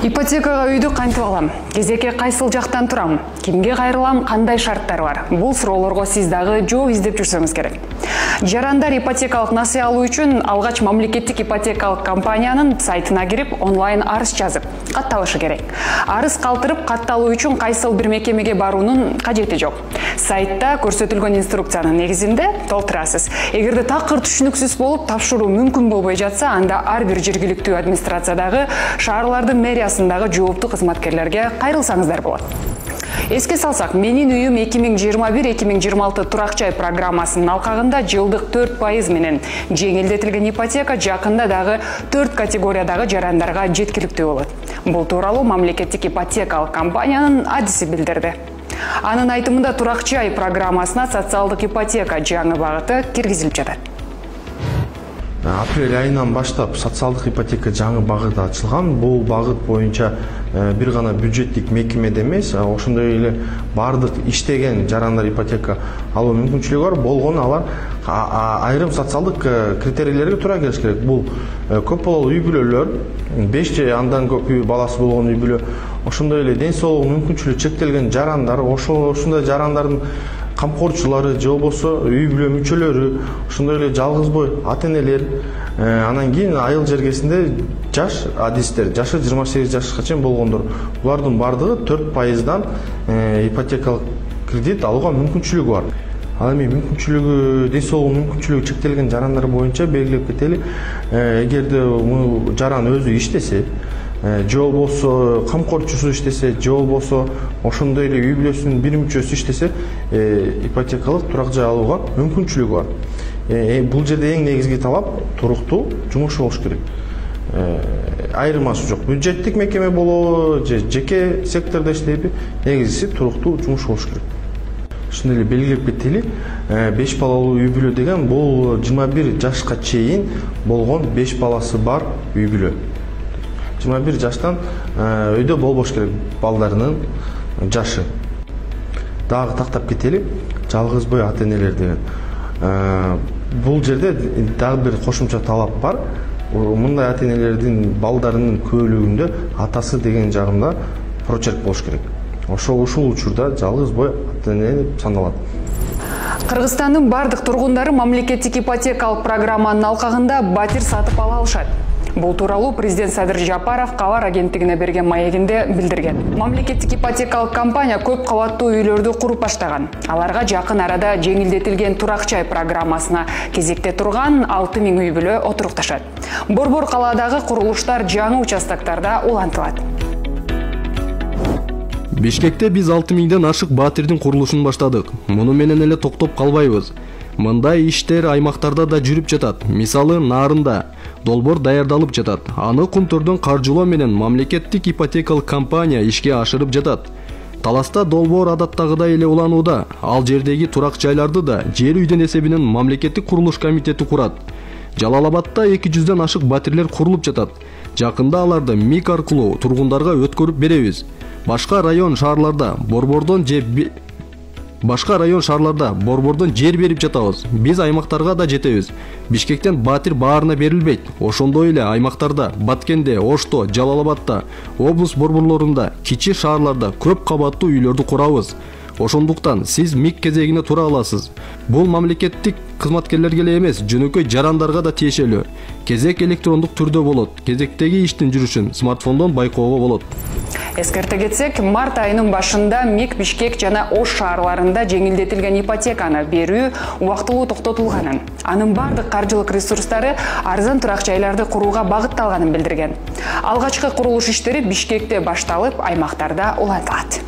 Ипотекага үйдү кантип алам? Кезекке кайсыл жактан турам? Кимге кайрылам? Кандай шарттар бар? Бул суроолорго сиз дагы жооп издеп жүрсөңүз керек. Жарандар ипотекалык насыя алуу үчүн алгач мамлекеттик ипотекалык компаниянын сайтына кирип, онлайн арыз жазып, катталышы керек. Арыз калтырып, катталуу үчүн кайсыл бир мекемеге баруунун кажети жок. Сайтта көрсөтүлгөн инструкциянын негизинде толтурасыз. Эгерде такыр түшүнүксүз болуп, тапшыруу мүмкүн болбой жатса, анда ар бир жергиликтүү администрациядагы шаарлардын мэриясындагы жооптуу кызматкерлерге кайрылсаңыздар болот. Эске салсак, менин үйүм 2021-2026 турак жай программасынын алкагында жылдык 4% менен жеңилдетилген ипотека жакында дагы 4 категориядагы жарандарга жеткиликтүү болот. Бул тууралуу мамлекеттик ипотекалык компаниянын адиси билдирди. Анын айтымында турак жай программасына социалдык ипотека жаңы багыты киргизилип жатат. Апрель айынан баштап социалдык ипотека жаңы багыт ачылган. Бул багыт боюнча бир гана бюджеттик мекемеде эмес, ошондой эле бардык иштеген жарандар ипотека алуу мүмкүнчүлүгү бар. Болгону алар айрым социалдык критерийлерге туура келиш керек. Бул көп бололуу үй бүлөлөр, 5 же андан көп үй баласы болгон үй бүлө, ошондой эле ден соолугу мүмкүнчүлүгү чектелген жарандар, ошондой жарандардын камкорчулары же болбосо үй бүлө мүчөлөрү, ошондой эле жалгыз бой ата энелер, анан кийин айыл жергесинде жаш адистер, жашы 28 жашка чейин болгондор, булардын бардыгы 4%дан ипотекалык кредит алууга мүмкүнчүлүгү бар. Ал эми мүмкүнчүлүгү, ден соолугу мүмкүнчүлүгү чектелген жарандар боюнча белгилеп кетели. Эгерде жаран өзү иштесе, же болбосо камкорчусу иштесе, же болбосо ошондой эле үй бүлөсүнүн бир мүчөсү иштесе, ипотекалык турак жай алууга мүмкүнчүлүгү бар. Бул жерде эң негизги талап туруктуу жумушу болуш керек. Айырмасы жок. Бюджеттик мекеме болобу же жеке сектордо иштейби, негизгиси туруктуу жумуш болуш керек. Ошондой эле белгилеп кетели, 5 балалуу үй бүлө деген бул 21 жашка чейин болгон 5 баласы бар үй бүлө. 21 жаштан өйдө болбош керек балдарынын жашы. Дагы тактап кетели, жалгыз бой ата энелер деген. Бул жерде дагы бир кошумча талап бар. Мындай ата энелердин балдарынын көбөлүгүндө атасы деген жагында прочерк болуш керек. Ушул учурда жалгыз бой ата эне саналат. Кыргызстандын бардык тургундары мамлекеттик ипотекалык программанын алкагында батир сатып ала алышат. Бул тууралуу президент Садыр Жапаров Кабар агенттигине берген маегинде билдирген. Мамлекеттик ипотекалык компания көп кабаттуу үйлөрдү куруп баштаган. Аларга жакын арада жеңилдетилген турак жай программасына кезекте турган 6000 үй бүлө отурукташат. Борбор калаадагы курулуштар жаңы участоктарда улантылат. Бишкекте биз 6000ден ашык батирдин курулушун баштадык. Муну менен эле токтоп калбайбыз. Мындай иштер аймактарда да жүрүп жатат. Мисалы, Нарында долбоор даярдалып жатат. Аны Кумтөрдөн каржылоо менен мамлекеттик ипотекалык компания ишке ашырып жатат. Таласта долбоор адаттагыдай эле уланууда. Ал жердеги турак жайларды да жер үйдөн эсебинен мамлекеттик курулуш комитети курат. Жалал-Абадта 200ден ашык батирлер курулуп жатат. Жакында аларды МИК аркылуу тургундарга өткөрүп беребиз. Башка район шаарларда борбордон жер берип жатабыз. Биз аймактарга да жетебиз. Бишкектен батир баарына берилбейт. Ошондой эле аймактарда, Баткенде, Ошто, Жалал-Абадта, облус борборлорунда, кичи шаарларда көп кабаттуу үйлөрдү курабыз. Ошондуктан сиз МИК кезегине тура аласыз. Бул мамлекеттик кызматкерлерге эле эмес, жөнөкөй жарандарга да тиешелүү. Кезек электрондук түрдө болот. Кезектеги иштин жүрүшүн смартфондон байкоого болот. Эскерте кетсек, март айынын башында МИК Бишкек жана Ош шаарларында жеңилдетилген ипотеканы берүү убактылуу токтотулганын, анын бардык каржылык ресурстары арзан турак жайларды курууга багытталганын билдирген. Алгачкы курулуш иштери Бишкекте башталып, аймактарда улантылат.